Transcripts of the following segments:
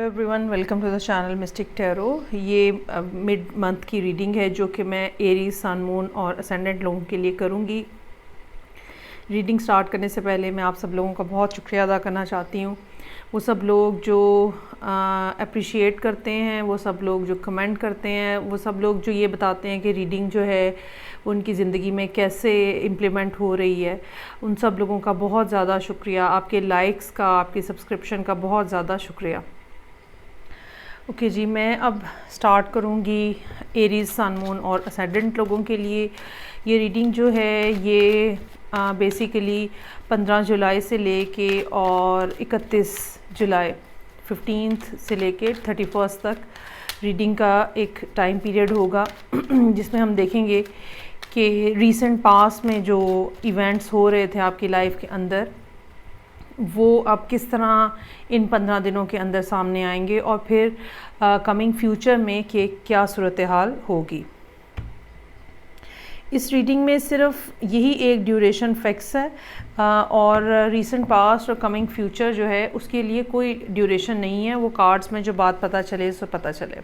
Everyone, welcome to the channel mystic tarot. ये mid month की reading है जो कि मैं एरीज, सन, मून और असेंडेंट लोगों के लिए करूँगी। रीडिंग स्टार्ट करने से पहले मैं आप सब लोगों का बहुत शुक्रिया अदा करना चाहती हूँ। वो सब लोग जो अप्रिशिएट करते हैं, वो सब लोग जो कमेंट करते हैं, वो सब लोग जो ये बताते हैं कि रीडिंग जो है उनकी ज़िंदगी में कैसे इम्प्लीमेंट हो रही है, उन सब लोगों का बहुत ज़्यादा शुक्रिया। आपके लाइक्स का, आपकी सब्सक्रिप्शन का बहुत ज़्यादा शुक्रिया। ओके जी, मैं अब स्टार्ट करूँगी एरीज, सन, मून और असेंडेंट लोगों के लिए। ये रीडिंग जो है ये बेसिकली 15 जुलाई से लेके और 31 जुलाई 15th से लेके 31st तक रीडिंग का एक टाइम पीरियड होगा जिसमें हम देखेंगे कि रीसेंट पास्ट में जो इवेंट्स हो रहे थे आपकी लाइफ के अंदर, वो अब किस तरह इन 15 दिनों के अंदर सामने आएंगे और फिर कमिंग फ्यूचर में कि क्या सूरत हाल होगी। इस रीडिंग में सिर्फ यही एक ड्यूरेशन फिक्स है और रीसेंट पास्ट और कमिंग फ्यूचर जो है उसके लिए कोई ड्यूरेशन नहीं है। वो कार्ड्स में जो बात पता चले सो पता चले।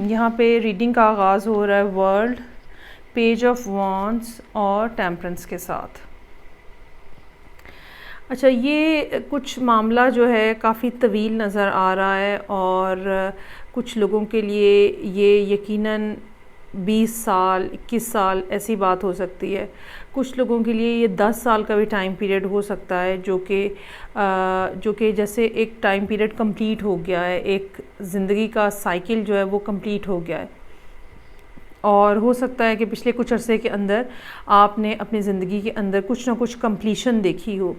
यहाँ पे रीडिंग का आगाज़ हो रहा है वर्ल्ड, पेज ऑफ वॉन्ड्स और टेम्परेंस के साथ। अच्छा, ये कुछ मामला जो है काफ़ी तवील नज़र आ रहा है और कुछ लोगों के लिए ये यकीनन 20 साल 21 साल ऐसी बात हो सकती है। कुछ लोगों के लिए ये 10 साल का भी टाइम पीरियड हो सकता है जो कि जैसे एक टाइम पीरियड कंप्लीट हो गया है, एक ज़िंदगी का साइकिल जो है वो कंप्लीट हो गया है। और हो सकता है कि पिछले कुछ अरसे के अंदर आपने अपनी ज़िंदगी के अंदर कुछ ना कुछ कंप्लीशन देखी हो।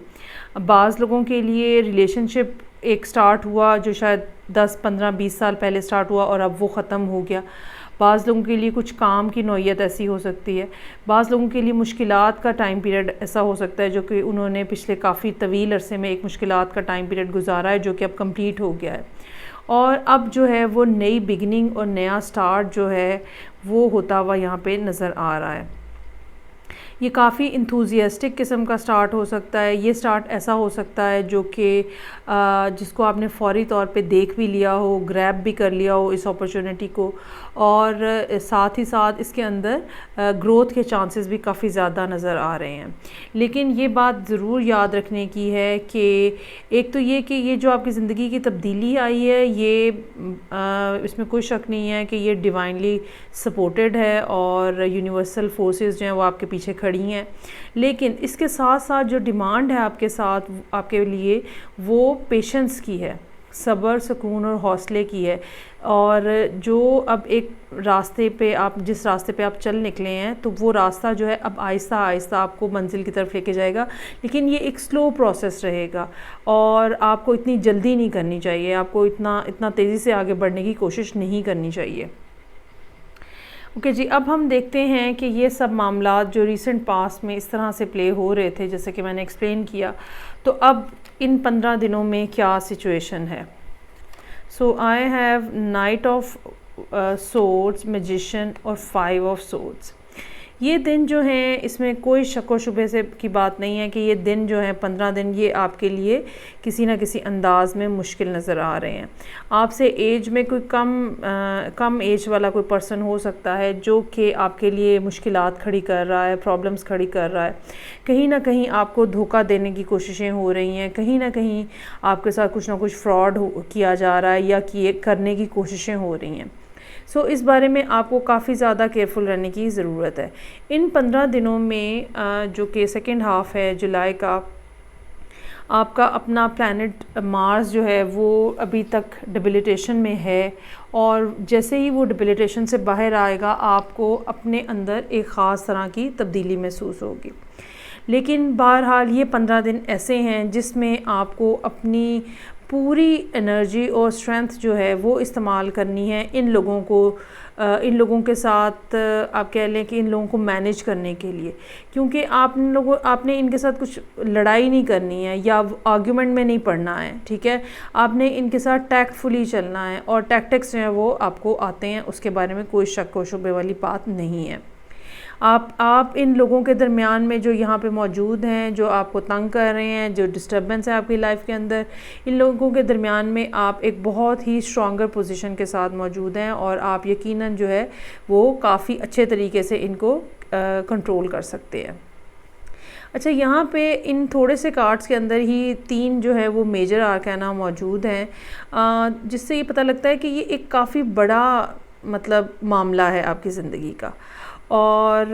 बाज़ लोगों के लिए रिलेशनशिप एक स्टार्ट हुआ जो शायद 10, 15, 20 साल पहले स्टार्ट हुआ और अब वो ख़त्म हो गया। बाज़ लोगों के लिए कुछ काम की नौयत ऐसी हो सकती है। बाज़ लोगों के लिए मुश्किलात का टाइम पीरियड ऐसा हो सकता है जो कि उन्होंने पिछले काफ़ी तवील अरसे में एक मुश्किलात का टाइम पीरियड गुजारा है जो कि अब कंप्लीट हो गया है और अब जो है वो नई बिगिनिंग और नया स्टार्ट जो है वो होता हुआ यहाँ पे नज़र आ रहा है। ये काफ़ी इंथुजियास्टिक किस्म का स्टार्ट हो सकता है। ये स्टार्ट ऐसा हो सकता है जो कि जिसको आपने फौरी तौर पे देख भी लिया हो, ग्रैब भी कर लिया हो इस अपॉर्चुनिटी को, और साथ ही साथ इसके अंदर ग्रोथ के चांसेस भी काफ़ी ज़्यादा नज़र आ रहे हैं। लेकिन ये बात ज़रूर याद रखने की है कि एक तो ये कि ये जो आपकी ज़िंदगी की तब्दीली आई है ये इसमें कोई शक नहीं है कि ये डिवाइनली सपोर्टेड है और यूनिवर्सल फोर्सेस जो हैं वो आपके पीछे खड़ी हैं। लेकिन इसके साथ साथ जो डिमांड है आपके साथ आपके लिए वो पेशेंस की है, सब्र, सुकून और हौसले की है। और जो अब एक रास्ते पे आप जिस रास्ते पे आप चल निकले हैं तो वो रास्ता जो है अब आहिस्ता आहिस्ता आपको मंजिल की तरफ लेके जाएगा। लेकिन ये एक स्लो प्रोसेस रहेगा और आपको इतनी जल्दी नहीं करनी चाहिए, आपको इतना तेज़ी से आगे बढ़ने की कोशिश नहीं करनी चाहिए। ओके जी, अब हम देखते हैं कि ये सब मामला जो रीसेंट पास्ट में इस तरह से प्ले हो रहे थे जैसे कि मैंने एक्सप्लेन किया, तो अब इन 15 दिनों में क्या सिचुएशन है। So I have knight of swords, magician और 5 ऑफ सोर्ड्स। ये दिन जो हैं इसमें कोई शक व शुबे से की बात नहीं है कि ये दिन जो है 15 दिन ये आपके लिए किसी ना किसी अंदाज़ में मुश्किल नज़र आ रहे हैं। आपसे एज में कोई कम एज वाला कोई पर्सन हो सकता है जो कि आपके लिए मुश्किलात खड़ी कर रहा है, प्रॉब्लम्स खड़ी कर रहा है। कहीं ना कहीं आपको धोखा देने की कोशिशें हो रही हैं, कहीं ना कहीं आपके साथ कुछ ना कुछ फ्रॉड किया जा रहा है या करने की कोशिशें हो रही हैं। सो इस बारे में आपको काफ़ी ज़्यादा केयरफुल रहने की ज़रूरत है। इन 15 दिनों में जो कि सेकेंड हाफ है जुलाई का, आपका अपना प्लैनेट मार्स जो है वो अभी तक डिबिलिटेशन में है और जैसे ही वो डिबिलिटेशन से बाहर आएगा आपको अपने अंदर एक ख़ास तरह की तब्दीली महसूस होगी। लेकिन बहरहाल ये 15 दिन ऐसे हैं जिसमें आपको अपनी पूरी एनर्जी और स्ट्रेंथ जो है वो इस्तेमाल करनी है इन लोगों के साथ, आप कह लें कि इन लोगों को मैनेज करने के लिए, क्योंकि आपने इनके साथ कुछ लड़ाई नहीं करनी है या आर्ग्यूमेंट में नहीं पड़ना है। ठीक है, आपने इनके साथ टैक्टफुली चलना है और टैक्टिक्स जो है वो आपको आते हैं, उसके बारे में कोई शक व शुबे वाली बात नहीं है। आप इन लोगों के दरमियान में जो यहाँ पे मौजूद हैं, जो आपको तंग कर रहे हैं, जो डिस्टर्बेंस है आपकी लाइफ के अंदर, इन लोगों के दरमियान में आप एक बहुत ही स्ट्रॉन्गर पोजीशन के साथ मौजूद हैं और आप यकीनन जो है वो काफ़ी अच्छे तरीके से इनको कंट्रोल कर सकते हैं। अच्छा, यहाँ पे इन थोड़े से कार्ड्स के अंदर ही 3 जो है वो मेजर आर्काना मौजूद हैं, जिससे ये पता लगता है कि ये एक काफ़ी बड़ा मतलब मामला है आपकी ज़िंदगी का। और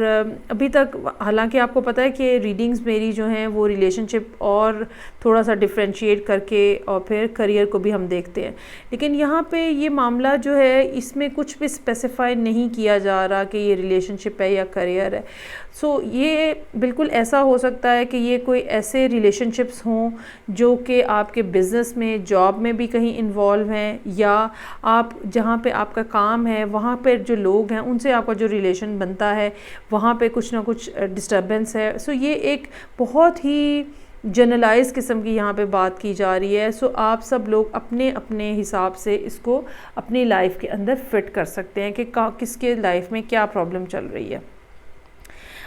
अभी तक हालांकि आपको पता है कि रीडिंग्स मेरी जो हैं वो रिलेशनशिप और थोड़ा सा डिफरेंशिएट करके और फिर करियर को भी हम देखते हैं, लेकिन यहाँ पे ये मामला जो है इसमें कुछ भी स्पेसिफाई नहीं किया जा रहा कि ये रिलेशनशिप है या करियर है। सो ये बिल्कुल ऐसा हो सकता है कि ये कोई ऐसे रिलेशनशिप्स हों जो कि आपके बिज़नेस में, जॉब में भी कहीं इन्वॉल्व हैं, या आप जहाँ पे आपका काम है वहाँ पे जो लोग हैं उनसे आपका जो रिलेशन बनता है वहाँ पे कुछ ना कुछ डिस्टर्बेंस है। सो ये एक बहुत ही जनरलाइज किस्म की यहाँ पे बात की जा रही है। सो आप सब लोग अपने अपने हिसाब से इसको अपनी लाइफ के अंदर फिट कर सकते हैं कि किसके लाइफ में क्या प्रॉब्लम चल रही है।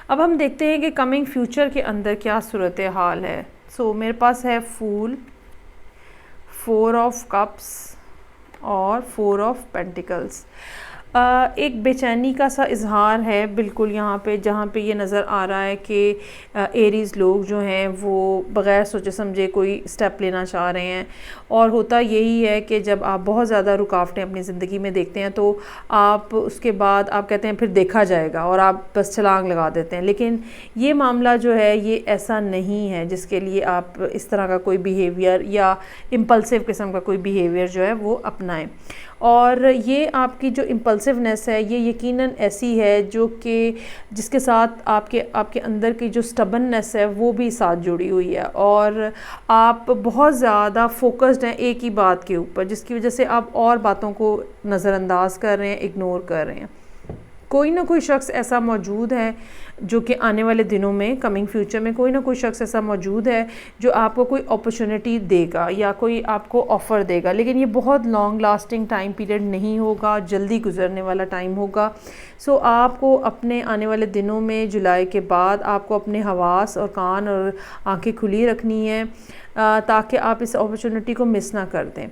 अब हम देखते हैं कि कमिंग फ्यूचर के अंदर क्या सूरत हाल है। सो मेरे पास है फूल, 4 ऑफ कप्स और 4 ऑफ पेंटिकल्स। एक बेचैनी का सा इजहार है बिल्कुल यहाँ पे, जहाँ पे ये नज़र आ रहा है कि एरीज़ लोग जो हैं वो बग़ैर सोचे समझे कोई स्टेप लेना चाह रहे हैं। और होता यही है कि जब आप बहुत ज़्यादा रुकावटें अपनी ज़िंदगी में देखते हैं तो आप उसके बाद आप कहते हैं फिर देखा जाएगा और आप बस छलांग लगा देते हैं। लेकिन ये मामला जो है ये ऐसा नहीं है जिसके लिए आप इस तरह का कोई बिहेवियर या इम्पल्सिव किस्म का कोई बिहेवियर जो है वो अपनाएं। और ये आपकी जो इम्पल्सिवनेस है ये यकीनन ऐसी है जो कि जिसके साथ आपके अंदर की जो स्टबननेस है वो भी साथ जुड़ी हुई है, और आप बहुत ज़्यादा फोकस्ड हैं एक ही बात के ऊपर, जिसकी वजह से आप और बातों को नज़रअंदाज कर रहे हैं, इग्नोर कर रहे हैं। कोई ना कोई शख्स ऐसा मौजूद है जो कि आने वाले दिनों में, कमिंग फ्यूचर में कोई ना कोई शख्स ऐसा मौजूद है जो आपको कोई अपॉर्चुनिटी देगा या कोई आपको ऑफ़र देगा, लेकिन ये बहुत लॉन्ग लास्टिंग टाइम पीरियड नहीं होगा, जल्दी गुजरने वाला टाइम होगा। सो आपको अपने आने वाले दिनों में, जुलाई के बाद, आपको अपने हवास और कान और आंखें खुली रखनी है ताकि आप इस अपॉर्चुनिटी को मिस ना कर दें।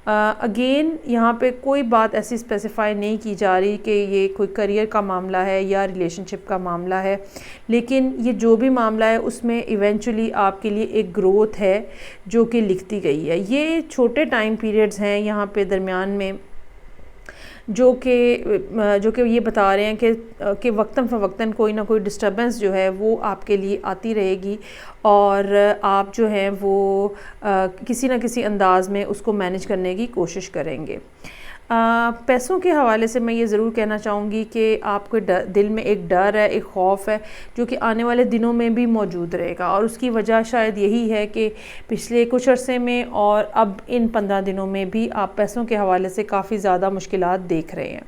अगेन यहाँ पे कोई बात ऐसी स्पेसिफाई नहीं की जा रही कि ये कोई करियर का मामला है या रिलेशनशिप का मामला है, लेकिन ये जो भी मामला है उसमें इवेंचुअली आपके लिए एक ग्रोथ है जो कि लिखती गई है। ये छोटे टाइम पीरियड्स हैं यहाँ पे दरमियान में जो कि ये बता रहे हैं कि वक्तन फ़वक्तन कोई ना कोई डिस्टर्बेंस जो है वो आपके लिए आती रहेगी और आप जो हैं वो किसी न किसी अंदाज़ में उसको मैनेज करने की कोशिश करेंगे। पैसों के हवाले से मैं ये ज़रूर कहना चाहूँगी कि आपके दिल में एक डर है, एक ख़ौफ़ है जो कि आने वाले दिनों में भी मौजूद रहेगा, और उसकी वजह शायद यही है कि पिछले कुछ अरसे में और अब इन 15 दिनों में भी आप पैसों के हवाले से काफ़ी ज़्यादा मुश्किलात देख रहे हैं,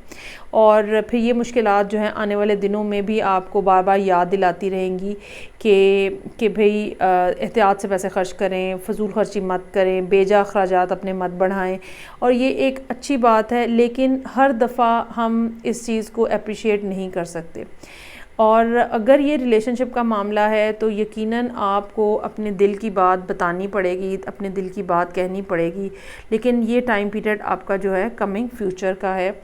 और फिर ये मुश्किलात जो हैं आने वाले दिनों में भी आपको बार बार याद दिलाती रहेंगी कि भाई एहतियात से पैसे खर्च करें, फजूल खर्ची मत करें, बेजा अखराजात अपने मत बढ़ाएं। और ये एक अच्छी बात है, लेकिन हर दफ़ा हम इस चीज़ को अप्रिशिएट नहीं कर सकते। और अगर ये रिलेशनशिप का मामला है तो यकीनन आपको अपने दिल की बात बतानी पड़ेगी, अपने दिल की बात कहनी पड़ेगी, लेकिन ये टाइम पीरियड आपका जो है कमिंग फ्यूचर का है,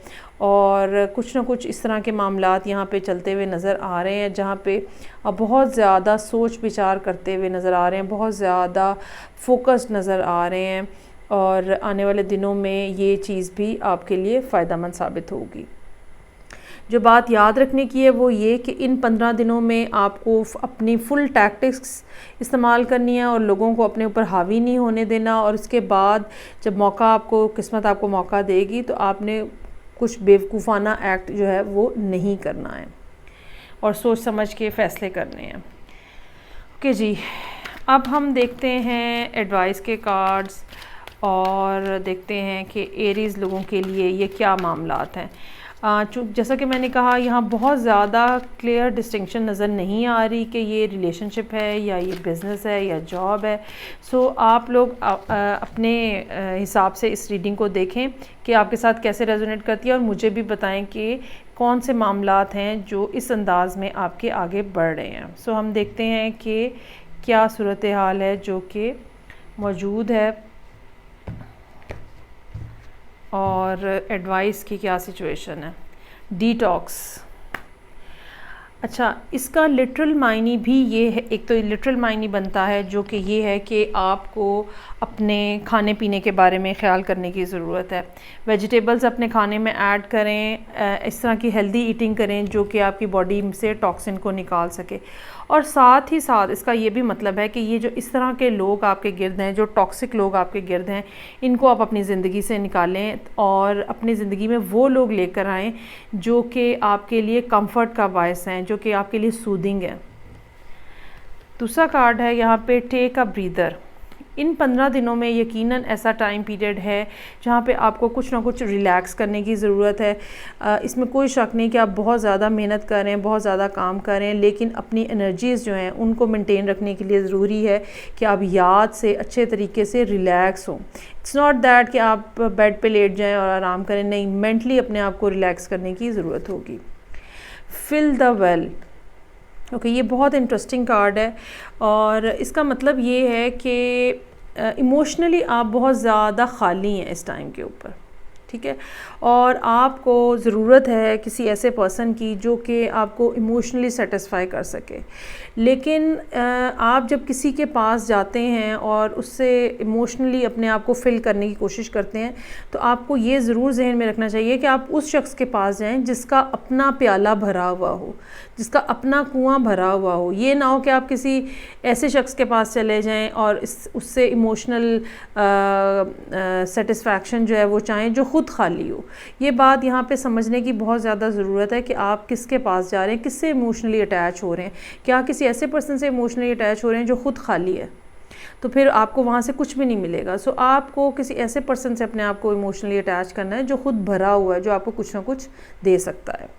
और कुछ ना कुछ इस तरह के मामलात यहाँ पे चलते हुए नज़र आ रहे हैं जहाँ पे आप बहुत ज़्यादा सोच विचार करते हुए नज़र आ रहे हैं, बहुत ज़्यादा फोकस्ड नज़र आ रहे हैं, और आने वाले दिनों में ये चीज़ भी आपके लिए फ़ायदेमंद साबित होगी। जो बात याद रखने की है वो ये कि इन 15 दिनों में आपको अपनी फुल टैक्टिक्स इस्तेमाल करनी है और लोगों को अपने ऊपर हावी नहीं होने देना, और उसके बाद जब मौका आपको, किस्मत आपको मौका देगी तो आपने कुछ बेवकूफ़ाना एक्ट जो है वो नहीं करना है और सोच समझ के फ़ैसले करने हैं। ओके जी, अब हम देखते हैं एडवाइस के कार्ड्स और देखते हैं कि एरीज़ लोगों के लिए ये क्या मामलात हैं। जैसा कि मैंने कहा, यहाँ बहुत ज़्यादा क्लियर डिस्टिंक्शन नज़र नहीं आ रही कि ये रिलेशनशिप है या ये बिज़नेस है या जॉब है। सो आप लोग अपने हिसाब से इस रीडिंग को देखें कि आपके साथ कैसे रेजोनेट करती है, और मुझे भी बताएं कि कौन से मामलात हैं जो इस अंदाज में आपके आगे बढ़ रहे हैं। सो हम देखते हैं कि क्या सूरत हाल है जो कि मौजूद है और एडवाइस की क्या सिचुएशन है। डिटॉक्स, अच्छा, इसका लिटरल मायने भी ये है, एक तो लिटरल मायने बनता है जो कि ये है कि आपको अपने खाने पीने के बारे में ख्याल करने की ज़रूरत है। वेजिटेबल्स अपने खाने में ऐड करें, इस तरह की हेल्दी ईटिंग करें जो कि आपकी बॉडी से टॉक्सिन को निकाल सके। और साथ ही साथ इसका ये भी मतलब है कि ये जो इस तरह के लोग आपके गिर्द हैं, जो टॉक्सिक लोग आपके गिर्द हैं, इनको आप अपनी ज़िंदगी से निकालें और अपनी ज़िंदगी में वो लोग लेकर आएँ जो कि आपके लिए कंफर्ट का बायस हैं, जो कि आपके लिए सूदिंग है। दूसरा कार्ड है यहाँ पे टेक अ ब्रीदर। इन 15 दिनों में यकीनन ऐसा टाइम पीरियड है जहाँ पे आपको कुछ ना कुछ रिलैक्स करने की ज़रूरत है। इसमें कोई शक नहीं कि आप बहुत ज़्यादा मेहनत करें, बहुत ज़्यादा काम करें, लेकिन अपनी एनर्जीज़ जो हैं उनको मेंटेन रखने के लिए ज़रूरी है कि आप याद से अच्छे तरीके से रिलैक्स हों। इट्स नॉट दैट कि आप बेड पे लेट जाएं और आराम करें, नहीं, मेंटली अपने आप को रिलैक्स करने की ज़रूरत होगी। फिल द वेल, ओके, ये बहुत इंटरेस्टिंग कार्ड है और इसका मतलब ये है कि इमोशनली आप बहुत ज़्यादा खाली हैं इस टाइम के ऊपर, ठीक है, और आपको ज़रूरत है किसी ऐसे पर्सन की जो कि आपको इमोशनली सेटिस्फाई कर सके। लेकिन आप जब किसी के पास जाते हैं और उससे इमोशनली अपने आप को फिल करने की कोशिश करते हैं, तो आपको ये ज़रूर जहन में रखना चाहिए कि आप उस शख्स के पास जाएं जिसका अपना प्याला भरा हुआ हो, जिसका अपना कुआं भरा हुआ हो। ये ना हो कि आप किसी ऐसे शख्स के पास चले जाएं और उससे इमोशनल सेटिस्फैक्शन जो है वो चाहें जो ख़ुद खाली हो। ये बात यहाँ पे समझने की बहुत ज़्यादा ज़रूरत है कि आप किसके पास जा रहे हैं, किससे इमोशनली अटैच हो रहे हैं। क्या किसी ऐसे पर्सन से इमोशनली अटैच हो रहे हैं जो ख़ुद खाली है, तो फिर आपको वहाँ से कुछ भी नहीं मिलेगा। सो आपको किसी ऐसे पर्सन से अपने आप को इमोशनली अटैच करना है जो ख़ुद भरा हुआ है, जो आपको कुछ ना कुछ दे सकता है।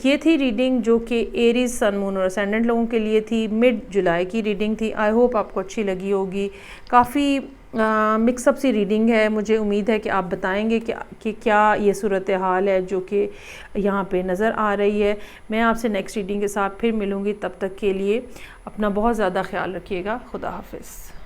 ये थी रीडिंग जो कि एरीज, सन, मून और असेंडेंट लोगों के लिए थी। मिड जुलाई की रीडिंग थी। आई होप आपको अच्छी लगी होगी। काफ़ी मिक्सअप सी रीडिंग है। मुझे उम्मीद है कि आप बताएंगे कि क्या ये सूरत हाल है जो कि यहाँ पे नज़र आ रही है। मैं आपसे नेक्स्ट रीडिंग के साथ फिर मिलूँगी। तब तक के लिए अपना बहुत ज़्यादा ख्याल रखिएगा। खुदा हाफिज़।